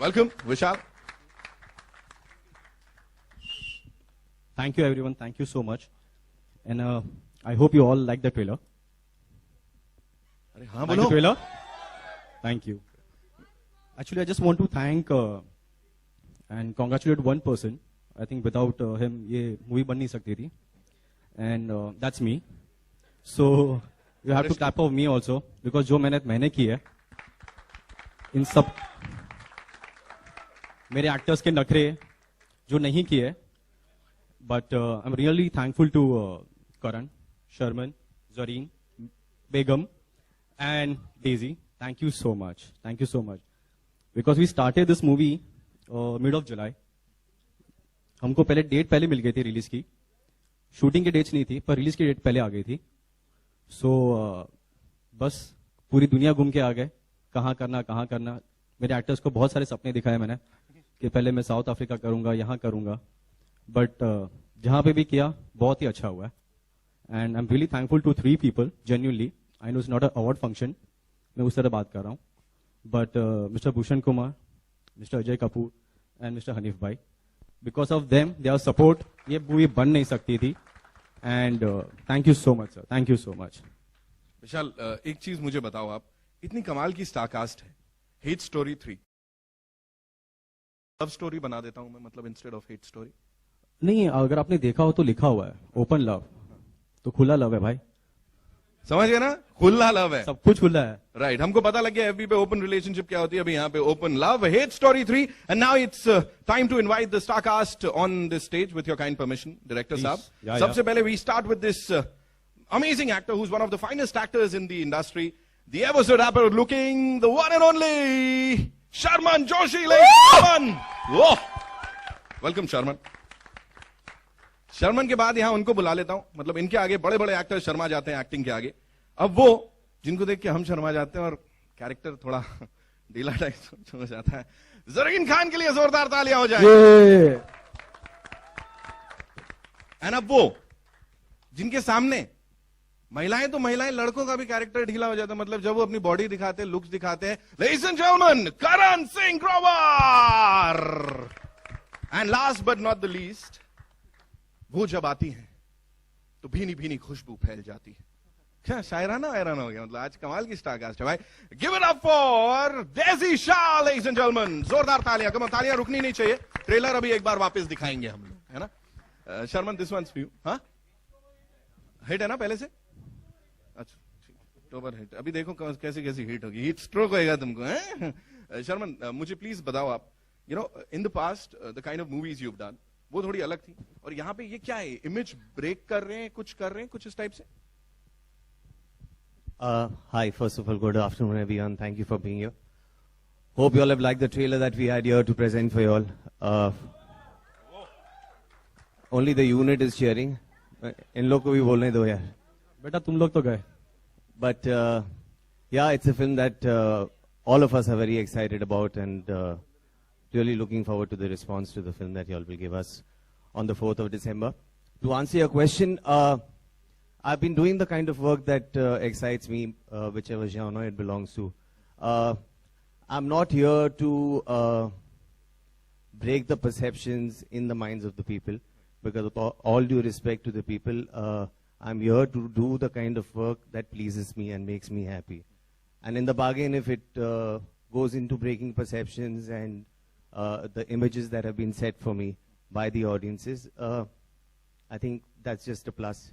Welcome, Vishal. Thank you, everyone. Thank you so much. And I hope you all like the trailer. अरे हाँ Like बोलो. the trailer? Thank you. Actually, I just want to thank and congratulate one person. I think without him, ये movie बन नहीं सकती थी. And that's me. So you have to clap for me also because जो मेहनत मैंने की है, इन सब मेरे एक्टर्स के नखरे जो नहीं किए. But I'm really thankful to Karan, Sharman, Zareen, Begum, and Daisy. Thank you so much. Thank you so much. Because we started this movie mid of July. हमको पहले डेट पहले मिल गई थी रिलीज की. शूटिंग की डेट्स नहीं थी पर रिलीज की डेट पहले आ गई थी. सो बस पूरी दुनिया घूम के आ गए. कहाँ करना. मेरे एक्टर्स को बहुत सारे सपने दिखाए मैंने कि पहले मैं साउथ अफ्रीका करूंगा, यहाँ करूंगा. बट जहां पे भी किया बहुत ही अच्छा हुआ है. And I am really thankful to 3 people genuinely. I know it's not a award function, मैं उस तरह बात कर रहा हूँ. But mister Bhushan Kumar, mister Ajay Kapoor and mister Hanif भाई, because of them, their support, ये मूवी बन नहीं सकती थी. And thank you so much sir, thank you so much. Vishal, एक चीज मुझे बताओ, आप इतनी कमाल की स्टारकास्ट है. हेट स्टोरी 3 लव स्टोरी बना देता हूं मैं, मतलब इंस्टेड ऑफ हेट स्टोरी. नहीं, अगर आपने देखा हो तो लिखा हुआ है ओपन लव, तो खुला लव है भाई. समझ गए ना, खुला लव है, सब कुछ खुला है. राइट. हमको पता लग गया एफबी पे ओपन रिलेशनशिप क्या होती है, अभी यहाँ पे open love, hate story 3. And now it's time to invite the star cast on this stage with your kind permission, director साहब. सबसे पहले we start with this amazing actor who is one of the finest actors in the industry, the ever so rapper looking, the one and only Sharman Joshi. Welcome Sharman. Sharman के बाद यहां उनको बुला लेता हूं, मतलब इनके आगे बड़े बड़े एक्टर शर्मा जाते हैं एक्टिंग के आगे. अब वो जिनको देख के हम शर्मा जाते हैं और कैरेक्टर थोड़ा ढीला टाइप हो जाता है. जरीन खान के लिए जोरदार तालियां हो जाए. एंड अब वो जिनके सामने महिलाएं, तो महिलाएं, लड़कों का भी कैरेक्टर ढीला हो जाता है, मतलब जब वो अपनी बॉडी दिखाते हैं, लुक्स दिखाते हैं. Ladies and gentleman, Karan Singh Grover. And last but not the least, वो जब आती हैं तो भीनी भीनी खुशबू फैल जाती है. क्या शायराना वैराना हो गया, मतलब आज कमाल की स्टारकास्ट है भाई. Give it up for Daisy Shah, ladies and gentleman. जोरदार तालियां, कम तालियां रुकनी नहीं चाहिए. ट्रेलर अभी एक बार वापस दिखाएंगे हम लोग, है ना. Sharman, this once for you. हाँ, हिट है ना पहले से. अच्छा, अक्टूबर हिट. अभी देखो कैसी कैसी हिट होगी, हिट स्ट्रोक होएगा तुमको. शर्मन, मुझे प्लीज बताओ आप, you know in the past the kind of movies you have done, वो थोड़ी अलग थी, और यहाँ पे ये क्या है, इमेज ब्रेक कर रहे हैं, कुछ इस टाइप से. Hi, first of all, good afternoon, everyone. Thank you for being here. Hope you all have liked the trailer that we had here to present for you all. Only the unit is cheering. In लोग को भी बोलने दो यार. बेटा तुम लोग तो गए. But yeah, it's a film that all of us are very excited about, and really looking forward to the response to the film that you all will give us on the 4th of December. To answer your question, I've been doing the kind of work that excites me, whichever genre it belongs to. I'm not here to break the perceptions in the minds of the people, because with all due respect to the people, I'm here to do the kind of work that pleases me and makes me happy. And in the bargain, if it goes into breaking perceptions and the images that have been set for me by the audiences, I think that's just a plus.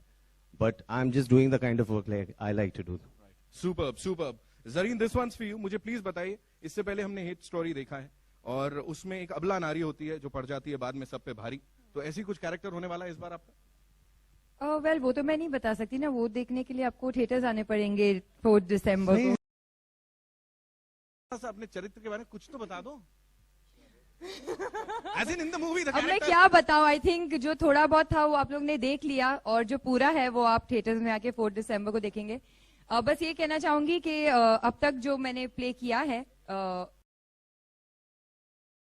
But I'm just doing the kind of work like I like to do. Right. Superb, superb. Zareen, this one's for you. मुझे please बताइए, इससे पहले हमने hit story देखा है और उसमें एक अबला नारी होती है जो पड़ जाती है बाद में सब पे भारी, तो ऐसी कुछ कैरेक्टर होने वाला है इस बार आपका? वेल वो तो मैं नहीं बता सकती ना, वो देखने के लिए आपको थिएटर्स आने पड़ेंगे 4 दिसंबर को. अपने चरित्र के बारे में कुछ तो बता दो. As in the movie, the अब मैं character... क्या बताऊं, आई थिंक जो थोड़ा बहुत था वो आप लोग ने देख लिया, और जो पूरा है वो आप थिएटर्स में आके 4 दिसंबर को देखेंगे. बस ये कहना चाहूंगी कि अब तक जो मैंने प्ले किया है,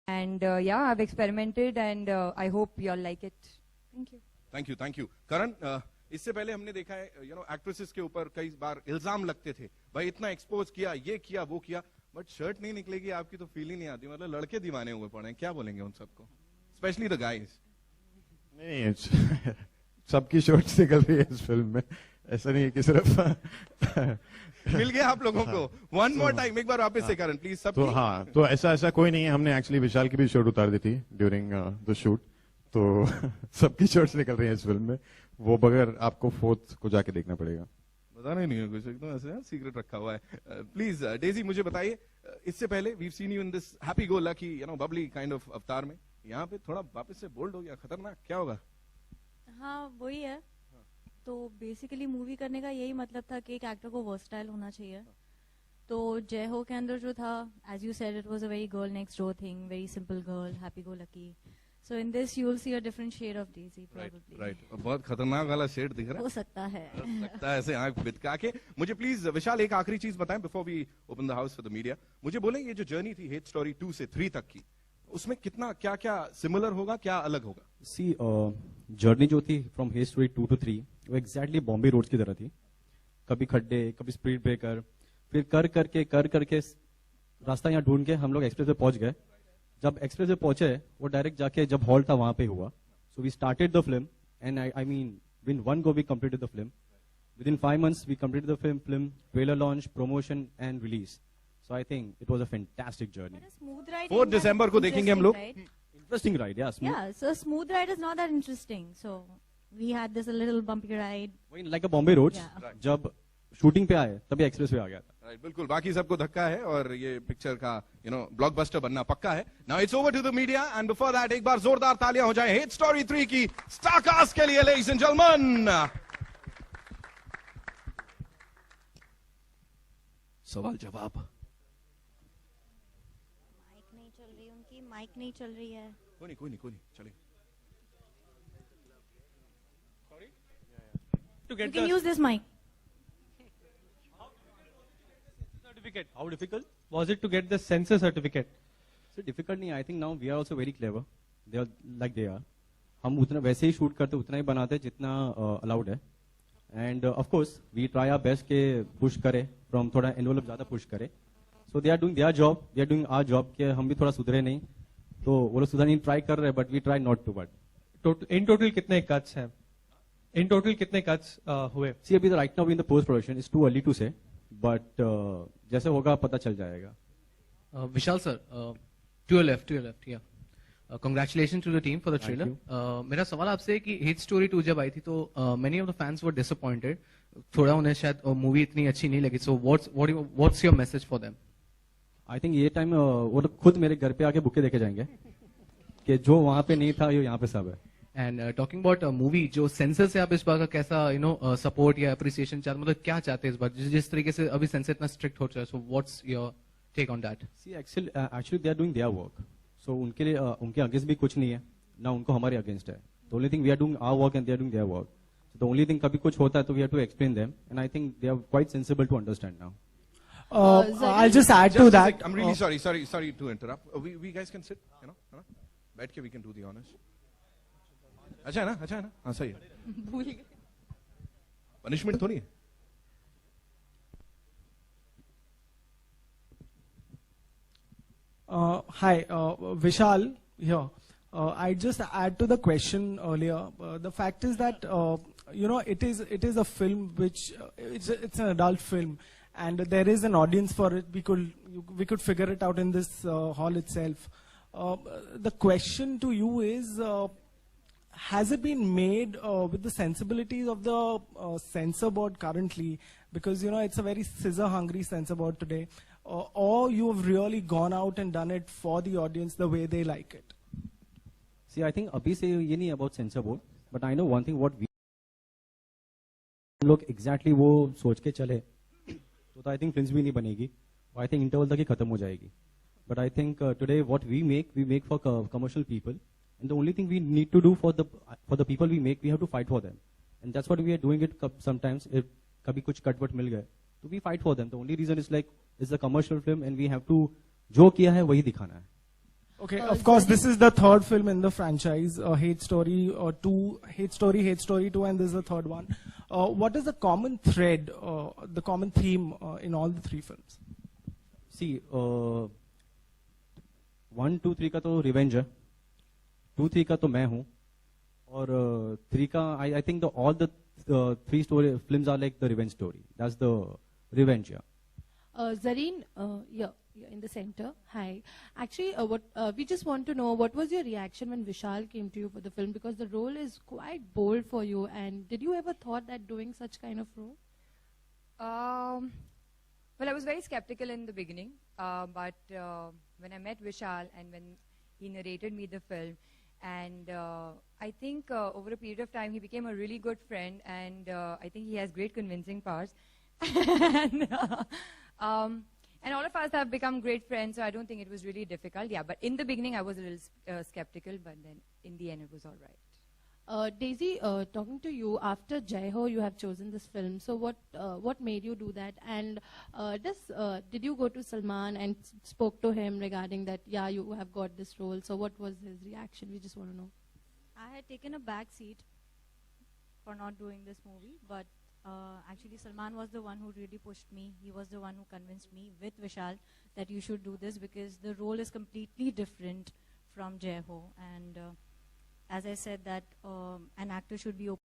and yeah I have experimented and I hope you all like it. Thank you. Thank you, thank you. Karan, इससे पहले हमने देखा है एक्ट्रेसेस के ऊपर कई बार इल्जाम लगते थे, भाई इतना एक्सपोज किया, ये किया, वो किया. बट शर्ट नहीं निकलेगी आपकी तो फील ही नहीं आती, मतलब लड़के दीवाने हुए पड़े हैं, क्या बोलेंगे उन सबको, स्पेशली द गाइज। नहीं सबकी शर्ट्स निकल रही है इस फिल्म में, ऐसा नहीं है कि सिर्फ मिल गया आप लोगों को। वन मोर टाइम, एक बार वापस से करण प्लीज सब। तो हाँ, तो ऐसा कोई नहीं है, हमने एक्चुअली विशाल की भी शर्ट उतार दी थी ड्यूरिंग द शूट, तो सबकी शर्ट्स निकल रही है इस फिल्म में, वो बगैर आपको फोर्थ को जाके देखना पड़ेगा। बताना ही नहीं है कुछ, एकदम ऐसे सीक्रेट रखा हुआ है। प्लीज डेजी मुझे बताइए, इससे पहले we seen you in this happy go lucky bubbly kind of अवतार में, यहाँ पे थोड़ा वापस से बोल्ड हो गया, खतरनाक, क्या होगा? हाँ वही है। तो बेसिकली मूवी करने का यही मतलब था कि एक एक्टर को वर्सटाइल होना चाहिए। तो जय हो के अंदर जो था, as you said, it was a very girl next door thing, very simple girl, happy go lucky. So in this you will see a different shade of Daisy probably. Right, बहुत खतरनाक वाला शेड दिख रहा हो सकता है। लगता है ऐसे आंख बितका के। मुझे प्लीज विशाल एक आखिरी चीज बताएं before we open the house for the media. मुझे बोले ये जो जर्नी थी हेट स्टोरी 2 से 3 तक की, उसमें कितना क्या क्या सिमिलर होगा, क्या अलग होगा? सी जर्नी जो थी फ्रॉम हेट स्टोरी 2 to 3 वो एग्जैक्टली बॉम्बे रोड्स की तरह थी। कभी खड्डे, कभी स्पीड ब्रेकर, फिर कर करके रास्ता यहाँ ढूंढ के हम लोग एक्सप्रेस पे पहुंच गए। जब एक्सप्रेस पे पहुंचे वो डायरेक्ट जाके जब हॉल था वहां पे हुआ। So we started the film and I mean win 1 go we completed the film. Within 5 months we completed the film, trailer launch, promotion and release. So I think it was a fantastic journey. But a smooth ride 4 is December not को देखेंगे हम लोग। interesting, right? Interesting ride, yeah. Smooth. Yeah, so smooth ride is not that interesting. So we had this a little bumpy ride. वही like a Bombay roads. Yeah. जब shooting पे आए तभी express पे आ गया था। राइट, बिल्कुल, बाकी सबको धक्का है और ये पिक्चर का ब्लॉकबस्टर बनना पक्का है। Now it's over to the media and before that एक बार जोरदार तालियां हो जाए हेट स्टोरी 3 की स्टार कास्ट के लिए, लेडीज एंड जेंटलमैन। सवाल जवाब। माइक नहीं चल रही, उनकी माइक नहीं चल रही है। कोई नहीं चलिए। To You get can the use this mic. certificate. How difficult was it to get the censor certificate? So difficult नहीं, I think now we are also very clever. They are like they are. हम उतना वैसे ही shoot करते, उतना ही बनाते जितना allowed है। And of course we try our best के पुश करे, फ्रॉम थोड़ा एनवेलप ज्यादा पुश करे। So they are doing their job, we are doing our job, के हम भी थोड़ा सुधरे नहीं, तो वो लोग सुधरने ट्राई कर रहे हैं, but we try not to. But In total कितने cuts हैं? In total कितने cuts हुए? सी अभी right now in the post production, it's too early to say, but जैसे होगा पता चल जाएगा। Vishal sir, to your left, yeah. Congratulations to the team for the Thank trailer. मेरा सवाल आपसे है कि Hate Story 2 जब आई थी तो many of the fans were disappointed. थोड़ा उन्हें शायद मूवी इतनी अच्छी नहीं लगी. So what's your message for them? I think ये टाइम वो लोग खुद मेरे घर पे आके बुके देखे जाएंगे कि जो वहां पे नहीं था ये यहाँ पे सब है। And talking about मूवी, जो सेंसर से आप इस बार का कैसा सपोर्ट या अप्रिसिएशन चाहते, मतलब क्या चाहते हैं इस बार, जिस तरीके से अभी सेंसर इतना स्ट्रिक्ट हो चुका है, so what's your take on that? See, actually they are doing their work. So उनके लिए उनके अगेंस्ट भी कुछ नहीं है, ना उनको हमारे अगेंस्ट है। The only thing we are doing our work and they are doing their work. So the only thing कभी कुछ होता है तो we have to explain them, and I think they are quite sensible to understand now. I'll just add to that. I'm really sorry to interrupt. We guys can sit, बैठ के we can do the honors. अच्छा है ना? हाँ सही है। भूल गए। पनिशमेंट थोड़ी है। Hi, Vishal here. I just add to the question earlier. The fact is that it is a film which it's an adult film, and there is an audience for it. We could figure it out in this hall itself. The question to you is, has it been made with the sensibilities of the censor board currently? Because it's a very scissor-hungry censor board today. Or you have really gone out and done it for the audience the way they like it? See, I think अभी से ये नहीं about censor board, but I know one thing what we लोग exactly वो सोच के चले तो I think films भी नहीं बनेगी, I think interval तक ही खत्म हो जाएगी. But I think today what we make for commercial people, and the only thing we need to do for the people we make, we have to fight for them, and that's what we are doing it sometimes. If कभी कुछ कटवट मिल गए तो we fight for them. The only reason is like it's a commercial film and we have to जो किया है वही दिखाना है. Okay, of course, this is the third film in the franchise, Hate Story 2, Hate Story 2, and this is the third one. What is the common thread, the common theme in all the three films? सी 1, 2, 3 का तो revenge है, 2, 3 का तो मैं हूँ, और 3 का I think all the 3 story films are like the revenge story. That's the revenge, yeah. Zareen, you're in the center. Hi. Actually, we just want to know, what was your reaction when Vishal came to you for the film? Because the role is quite bold for you. And did you ever thought that doing such kind of role? Well, I was very skeptical in the beginning, but when I met Vishal and when he narrated me the film, and I think over a period of time he became a really good friend, and I think he has great convincing powers. And all of us have become great friends, so I don't think it was really difficult. Yeah, but in the beginning I was a little skeptical, but then in the end it was all right. Daisy, talking to you, after Jai Ho, you have chosen this film. So what made you do that? And did you go to Salman and spoke to him regarding that, yeah, you have got this role? So what was his reaction? We just want to know. I had taken a back seat for not doing this movie, but actually Salman was the one who really pushed me. He was the one who convinced me with Vishal that you should do this because the role is completely different from Jai Ho. And as I said that an actor should be open.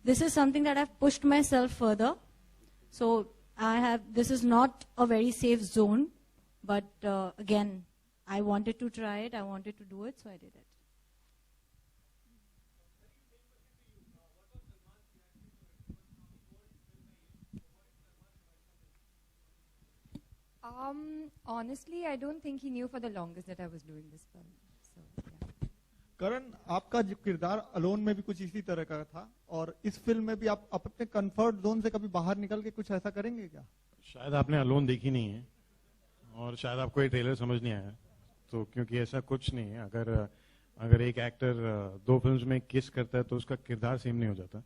This is something that I've pushed myself further. So this is not a very safe zone, but again, I wanted to try it, I wanted to do it, so I did it. Honestly, I don't think he knew for the longest that I was doing this film. So, yeah. करण, आपका जो किरदार alone में भी कुछ इसी तरह का था, और इस फिल्म में भी आप अपने कंफर्ट जोन से कभी बाहर निकल के कुछ ऐसा करेंगे क्या? शायद आपने अलोन देखी नहीं है और शायद आपको ये ट्रेलर समझ नहीं आया, तो क्योंकि ऐसा कुछ नहीं है. अगर एक एक्टर 2 फिल्म्स में किस करता है तो उसका किरदार सेम नहीं हो जाता.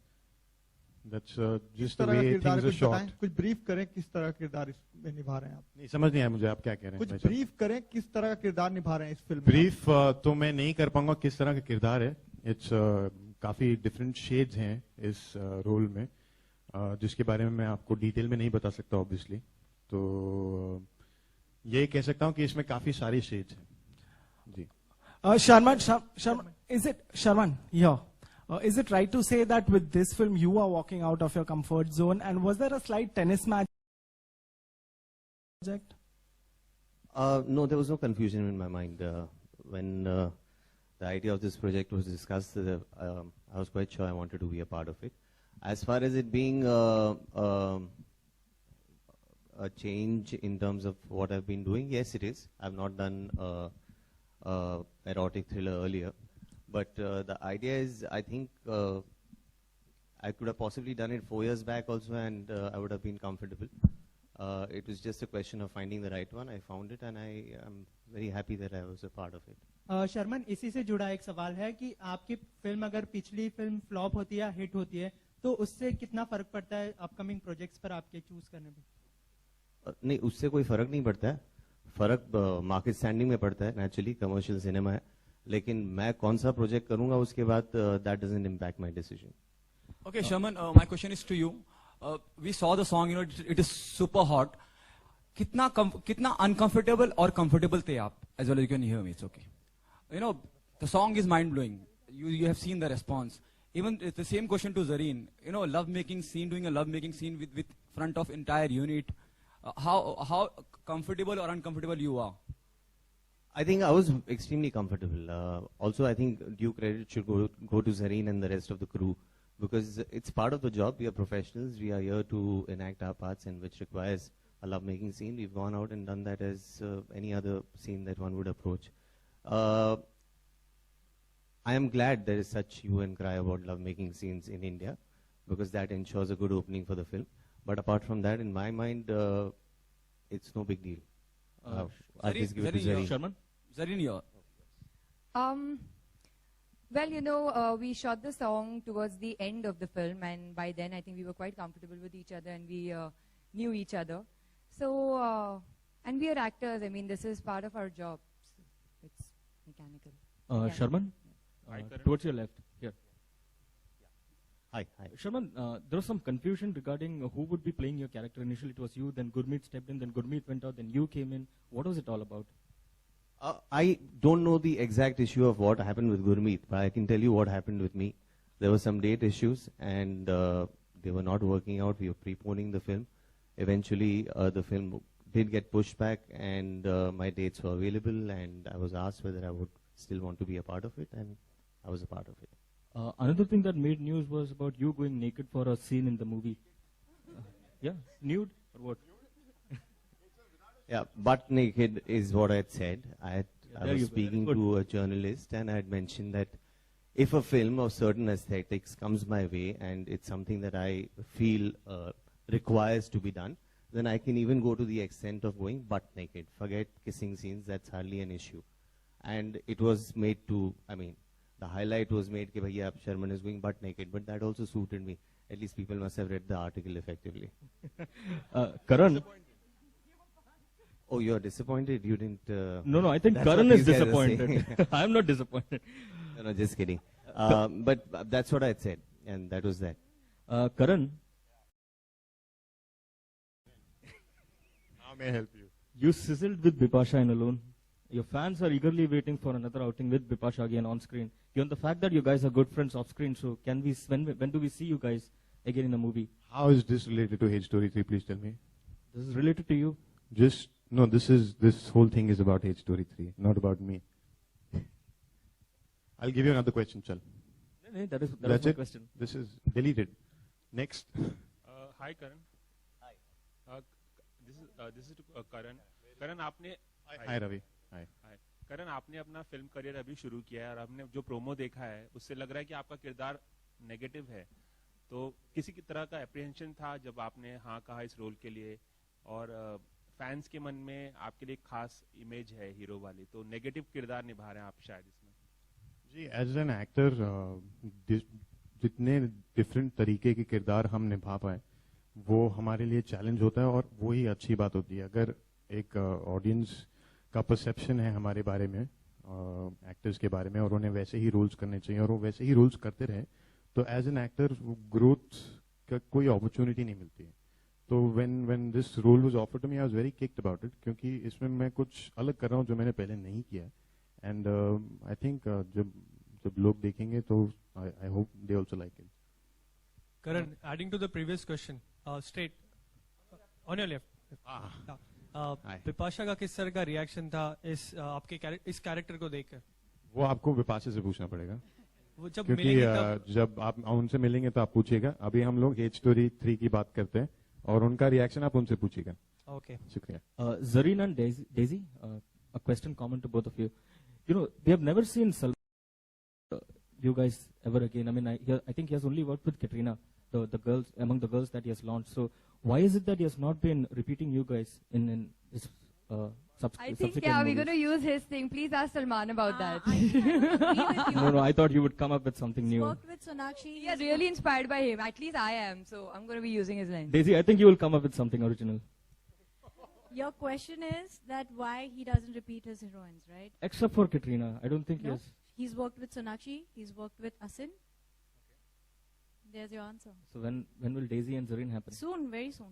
That's just the way things are shot. कुछ ब्रीफ करें किस तरह का किरदार इसमें निभा रहे हैं आप? नहीं समझ नहीं आया मुझे आप क्या कह रहे हैं. कुछ ब्रीफ करें किस तरह का किरदार निभा रहे हैं इस फिल्म में? ब्रीफ तो मैं नहीं कर पाऊंगा किस तरह का किरदार है. इट्स काफी डिफरेंट शेड्स हैं इस रोल में, जिसके बारे में मैं आपको डिटेल में नहीं बता सकता ऑब्वियसली. तो ये कह सकता हूँ कि इसमें काफी सारी शेड्स हैं जी. Sharman, is it Sharman? Yeah. Is it right to say that with this film you are walking out of your comfort zone? And was there a slight tennis match? No, there was no confusion in my mind. When the idea of this project was discussed, I was quite sure I wanted to be a part of it. As far as it being a change in terms of what I've been doing, yes, it is. I've not done erotic thriller earlier. But the idea is, I think I could have possibly done it 4 years back also, and I would have been comfortable. It was just a question of finding the right one. I found it, and I am very happy that I was a part of it. Sharman, इसी से जुड़ा एक सवाल है कि आपकी film अगर पिछली फिल्म फ्लॉप होती है या हिट होती है, तो उससे कितना फर्क पड़ता है अपकमिंग प्रोजेक्ट्स पर आपके चूज करने में? नहीं, उससे कोई फर्क नहीं पड़ता है. फर्क मार्केट स्टैंडिंग में पड़ता है. नेचुरली कमर्शियल सिनेमा है, लेकिन मैं कौन सा प्रोजेक्ट करूंगा उसके बाद that doesn't impact my decision. Okay, Sharman, my question is to you. We saw the song, it is super hot. कितना uncomfortable और comfortable थे आप? As well as you can hear me, it's okay. The song is mind blowing. You have seen the response. Even it's the same question to Zareen. Love making scene, doing a love making scene with front of entire unit. How comfortable or uncomfortable you are? I think I was extremely comfortable. Also, I think due credit should go to Zareen and the rest of the crew, because it's part of the job. We are professionals. We are here to enact our parts, and which requires a love-making scene. We've gone out and done that as any other scene that one would approach. I am glad there is such hue and cry about love-making scenes in India, because that ensures a good opening for the film. But apart from that, in my mind, it's no big deal. I'll just give it to Zareen. Sharman? Zareen, here. Well, we shot the song towards the end of the film, and by then I think we were quite comfortable with each other, and we knew each other. So, and we are actors. I mean, this is part of our job. So it's mechanical. Sharman, towards your left, here. Hi, hi. Sharman, there was some confusion regarding who would be playing your character. Initially, it was you, then Gurmeet stepped in, then Gurmeet went out, then you came in. What was it all about? I don't know the exact issue of what happened with Gurmeet, but I can tell you what happened with me. There were some date issues, and they were not working out. We were preponing the film. Eventually, the film did get pushed back, and my dates were available, and I was asked whether I would still want to be a part of it, and I was a part of it. Another thing that made news was about you going naked for a scene in the movie. Yeah, nude or what? Yeah, butt naked is what I had said. I there was you go. speaking Good. to a journalist, and I had mentioned that if a film of certain aesthetics comes my way and it's something that I feel requires to be done, then I can even go to the extent of going butt naked. Forget kissing scenes, that's hardly an issue. And it was made to, I mean, the highlight was made that bhaiya Sharman is going butt naked, but that also suited me. At least people must have read the article effectively. Karan. Oh, you're disappointed? You didn't... No, I think that's Karan what is you guys are disappointed. saying. I'm not disappointed. No, just kidding. But that's what I had said, and that was that. Karan. How may I help you? You sizzled with Bipasha in Alone. Your fans are eagerly waiting for another outing with Bipasha again on screen. Given the fact that you guys are good friends off screen, so when do we see you guys again in a movie? How is this related to Hate Story 3? Please tell me. This is related to you. No, this whole thing is about Hate Story 3, not about me. I'll give you another question, Chal. That is That's my it. question. This is deleted. Next. Hi Karan. Hi. This is to Karan. Karan आपने Hi Ravi. Hi. करण आपने अपना film career अभी शुरू किया है और आपने जो प्रोमो देखा है उससे लग रहा है कि आपका किरदार नेगेटिव है, तो किसी की तरह का एप्रीहेंशन था जब आपने हाँ कहा इस रोल के लिए, और फैंस के मन में आपके लिए खास इमेज है हीरो वाली, तो नेगेटिव किरदार निभा रहे हैं आप शायद इसमें? जी, एज एन एक्टर जितने डिफरेंट तरीके के किरदार हम निभा पाए वो हमारे लिए चैलेंज होता है, और वो ही अच्छी बात होती है. अगर एक ऑडियंस का परसेप्शन है हमारे बारे में, एक्टर्स के बारे में, और उन्हें वैसे ही रोल्स करने चाहिए और वो वैसे ही रोल्स करते रहे, तो एज एन एक्टर ग्रोथ का कोई अपॉर्चुनिटी नहीं मिलती है. तो when this role was offered to me, I was very kicked about it, क्योंकि इसमें मैं कुछ अलग कर रहा हूँ जो मैंने पहले नहीं किया. एंड आई थिंक जब लोग देखेंगे तो I hope they also like it. Karan, adding to the previous question, straight on your left. Bipasha का किस तरह का रिएक्शन था इस कैरेक्टर को देखकर? वो आपको विपाशा से पूछना पड़ेगा, वो जब क्योंकि मिलेंगे जब आप उनसे मिलेंगे तो आप पूछिएगा. अभी हम लोग हेट स्टोरी 3 की बात करते हैं और उनका रिएक्शन आप उनसे पूछिएगा. Okay. शुक्रिया. Zareen and Daisy, a question common to both of you. You know, we have never seen you guys ever again. I mean, I think he has only worked with Katrina, the girls, among the girls that he has launched. So why is it that he has not been repeating you guys in his I think, subsequent yeah, we're movies? going to use his thing. Please ask Salman about that. No, I thought you would come up with something new. Worked with Sonakshi. We are really inspired by him. At least I am. So I'm going to be using his line. Daisy, I think you will come up with something original. Your question is that why he doesn't repeat his heroines, right? Except for Katrina. I don't think he No. has. He's worked with Sonakshi. He's worked with Asin. There's your answer. So when will Daisy and Zareen happen? Soon, very soon.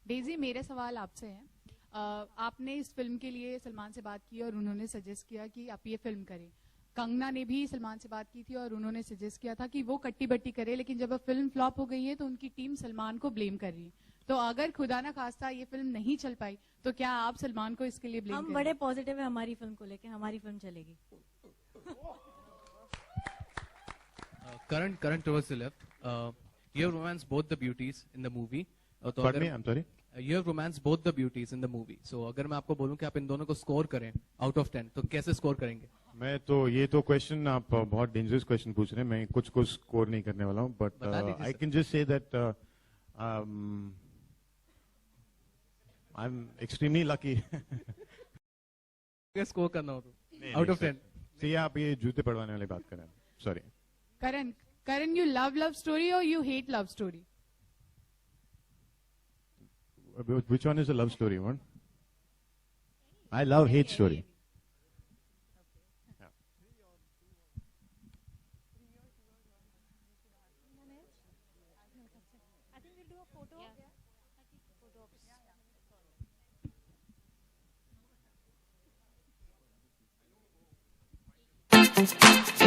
Daisy, मेरे सवाल आपसे हैं. आपने इस film के लिए सलमान से बात की और उन्होंने सजेस्ट किया कि आप ये फिल्म करें. कंगना ने भी सलमान से बात की थी और उन्होंने सजेस्ट किया था कि वो कट्टी बट्टी करे, लेकिन जब अब फिल्म फ्लॉप हो गई है तो उनकी टीम सलमान को ब्लेम कर रही है. तो अगर खुदा ना खास्ता ये फिल्म नहीं चल पाई तो क्या आप सलमान को इसके लिए ब्लेम हम करेंगे? बड़े पॉजिटिव है हमारी फिल्म को लेके, हमारी फिल्म चलेगी. Karan towards the left. You have romanced both the beauties in the movie. Pardon me, I'm sorry? You have romanced both the beauties in the movie. So अगर मैं आपको बोलूं कि आप इन दोनों को स्कोर करें out of 10, तो कैसे स्कोर करेंगे? मैं तो ये तो क्वेश्चन आप बहुत डेंजरस क्वेश्चन पूछ रहे हैं. मैं कुछ स्कोर नहीं करने वाला हूँ, but I can just say that I am extremely lucky. Score करना हो तो out of 10. See, आप ये जूते पड़वाने वाली बात कर रहे हैं. Sorry. Karan, you love story or you hate love story? Which one is a love story one? I love hate story. Thank you.